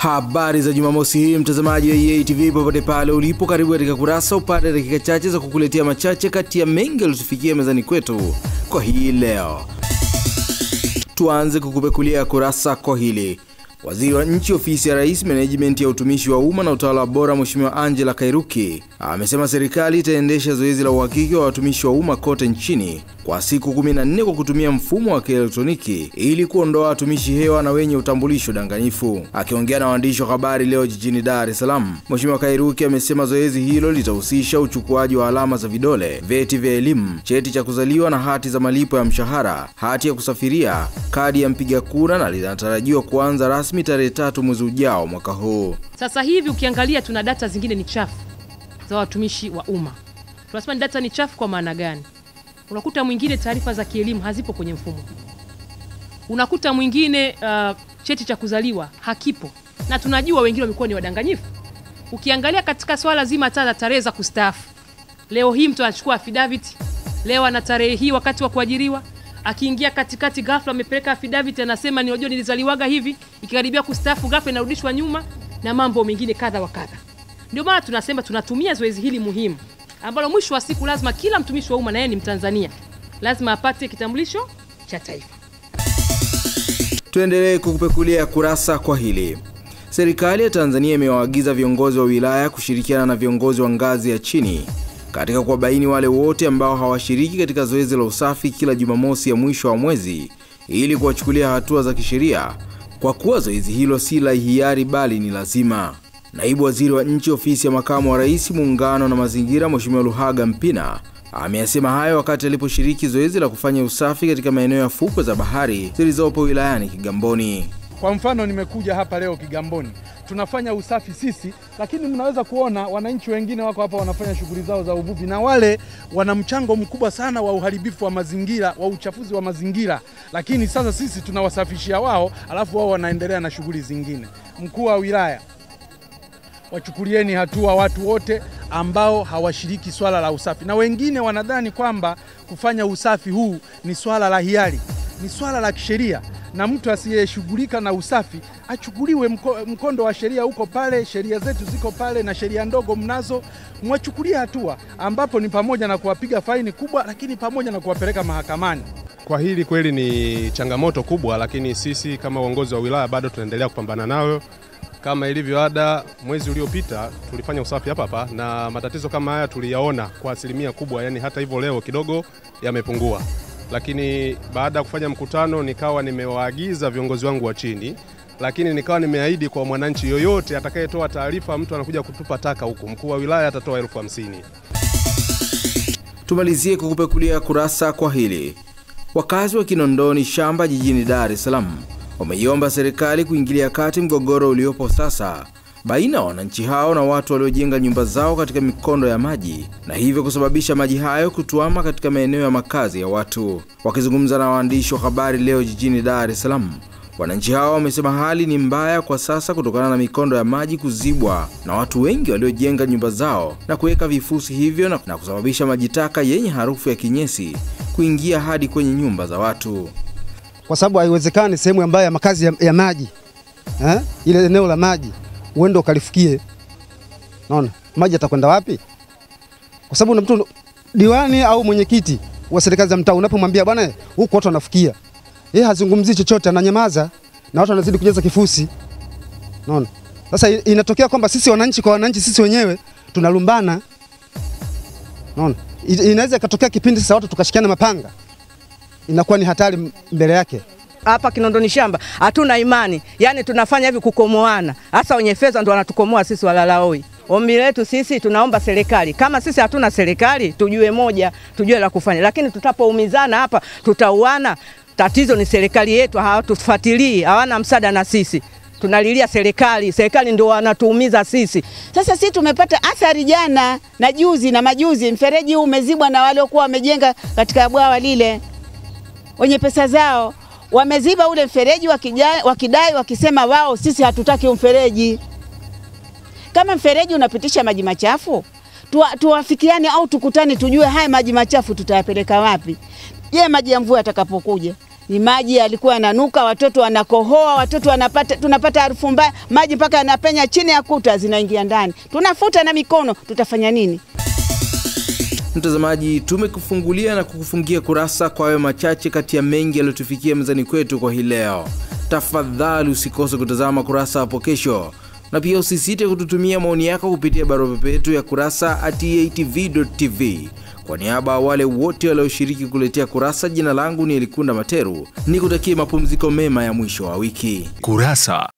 Habari za Jumamosi hii mtazamaji wa EA TV popote pale ulipo, karibu katika kurasa upate dakika chache za kukuletea machache kati ya mengi yaliyotufikia mezani kwetu kwa hii leo. Tuanze kukupekulia kurasa kwa hili. Waziri wa Nchi Ofisi ya Rais, Management ya Utumishi wa Umma na Utawala Bora, Mheshimiwa Angela Kairuki amesema serikali itaendesha zoezi la uhakiki wa watumishi wa umma kote nchini kwa siku 14 kwa kutumia mfumo wa kielektroniki ili kuondoa watumishi hewa na wenye utambulisho danganyifu. Akiongea na waandishi wa habari leo jijini Dar es Salaam, Mheshimiwa Kairuki amesema zoezi hilo litahusisha uchukuaji wa alama za vidole, vyeti vya elimu, cheti cha kuzaliwa na hati za malipo ya mshahara, hati ya kusafiria, kadi ya mpiga kura na linatarajiwa kuanza rasmi tarehe 3 mwezi ujao mwaka huu. Sasa hivi ukiangalia tuna data zingine ni chafu za watumishi wa umma. Tunasema data ni chafu kwa maana gani? Unakuta mwingine taarifa za kielimu hazipo kwenye mfumo. Unakuta mwingine cheti cha kuzaliwa hakipo. Na tunajua wengine wamekuwa ni wadanganyifu. Ukiangalia katika swala zima tarehe za kustaafu. Leo hii mtu anachukua affidavit, leo ana tarehe hii wakati wa kuajiriwa. Akiingia katikati ghafla amepeleka affidavit anasema ni unajua nilizaliwaga hivi, ikikaribia kustaafu ghafla inarudishwa nyuma na mambo mengine kadha wa kadha. Ndio maana tunasema tunatumia zoezi hili muhimu ambalo mwisho wa siku lazima kila mtumishi wa umma na yeye ni Mtanzania lazima apate kitambulisho cha taifa. Tuendelee kukupekulia kurasa kwa hili. Serikali ya Tanzania imewaagiza viongozi wa wilaya kushirikiana na viongozi wa ngazi ya chini katika kuwabaini wale wote ambao hawashiriki katika zoezi la usafi kila Jumamosi ya mwisho wa mwezi ili kuwachukulia hatua za kisheria, kwa kuwa zoezi hilo si la hiari bali ni lazima. Naibu Waziri wa Nchi Ofisi ya Makamu wa Rais, Muungano na Mazingira, Mheshimiwa Luhaga Mpina ameyasema hayo wakati aliposhiriki zoezi la kufanya usafi katika maeneo ya fukwe za bahari zilizopo wilayani Kigamboni. Kwa mfano nimekuja hapa leo Kigamboni. Tunafanya usafi sisi, lakini mnaweza kuona wananchi wengine wako hapa wanafanya shughuli zao za uvuvi, na wale wana mchango mkubwa sana wa uharibifu wa mazingira, wa uchafuzi wa mazingira. Lakini sasa sisi tunawasafishia wao, alafu wao wanaendelea na shughuli zingine. Mkuu wa wilaya, wachukulieni hatua watu wote ambao hawashiriki swala la usafi. Na wengine wanadhani kwamba kufanya usafi huu ni swala la hiari, ni swala la kisheria. Na mtu asiyeshughulika na usafi achukuliwe mkondo wa sheria huko pale, sheria zetu ziko pale na sheria ndogo mnazo, mwachukulie hatua ambapo ni pamoja na kuwapiga faini kubwa, lakini pamoja na kuwapeleka mahakamani. Kwa hili kweli ni changamoto kubwa, lakini sisi kama uongozi wa wilaya bado tunaendelea kupambana nayo. Kama ilivyo ada, mwezi uliopita tulifanya usafi hapa na matatizo kama haya tuliyaona kwa asilimia kubwa, yani hata hivyo leo kidogo yamepungua. Lakini baada ya kufanya mkutano nikawa nimewaagiza viongozi wangu wa chini, lakini nikawa nimeahidi kwa mwananchi yoyote atakayetoa taarifa mtu anakuja kutupa taka huku, mkuu wa wilaya atatoa 50,000. Tumalizie kukupekulia kurasa kwa hili. Wakazi wa Kinondoni Shamba jijini Dar es Salaam wameiomba serikali kuingilia kati mgogoro uliopo sasa baina ya wananchi hao na watu waliojenga nyumba zao katika mikondo ya maji na hivyo kusababisha maji hayo kutuama katika maeneo ya makazi ya watu. Wakizungumza na waandishi wa habari leo jijini Dar es Salaam, wananchi hao wamesema hali ni mbaya kwa sasa kutokana na mikondo ya maji kuzibwa na watu wengi waliojenga nyumba zao na kuweka vifusi hivyo na kusababisha maji taka yenye harufu ya kinyesi kuingia hadi kwenye nyumba za watu. Kwa sababu haiwezekani sehemu ambayo ya makazi ya maji, ile eneo la maji uende ukalifikie. Naona maji atakwenda wapi? Kwa sababu mtu diwani au mwenyekiti wa serikali za mtaa unapomwambia bwana huko watu wanafikia, yeye hazungumzi chochote, ananyamaza na watu wanazidi kujaza kifusi. Naona sasa inatokea kwamba sisi wananchi kwa wananchi sisi wenyewe tunalumbana. Naona inaweza ikatokea kipindi sasa watu tukashikiana mapanga, inakuwa ni hatari mbele yake. Hapa Kinondoni Shamba hatuna imani, yani tunafanya hivi kukomoana. Hasa wenye fedha ndio wanatukomoa sisi walalahoi. Ombi letu sisi tunaomba serikali, kama sisi hatuna serikali tujue moja, tujue la kufanya. Lakini tutapoumizana hapa tutauana. Tatizo ni serikali yetu, hawatufuatilii, hawana msaada na sisi. Tunalilia serikali ndio wanatuumiza sisi. Sasa sisi tumepata athari jana na juzi na majuzi, mfereji huu umezibwa na wale waliokuwa wamejenga katika bwawa lile. Wenye pesa zao wameziba ule mfereji wakidai wakisema wao sisi hatutaki mfereji. Kama mfereji unapitisha maji machafu, tuwafikiane au tukutane tujue haya maji machafu tutayapeleka wapi. Je, maji ya mvua yatakapokuja Ni maji yalikuwa yananuka, watoto wanakohoa, watoto tunapata harufu mbaya, maji mpaka yanapenya chini ya kuta zinaingia ndani. Tunafuta na mikono, tutafanya nini? Mtazamaji, tumekufungulia na kukufungia kurasa kwa hayo machache kati ya mengi yaliyotufikia mezani kwetu kwa hii leo. Tafadhali usikose kutazama kurasa hapo kesho. Na pia usisite kututumia maoni yako kupitia barua pepe yetu ya kurasa@eatv.tv. Kwa niaba ya wale wote walioshiriki kuletea kurasa, jina langu ni Elikunda Materu. Nikutakie mapumziko mema ya mwisho wa wiki. Kurasa.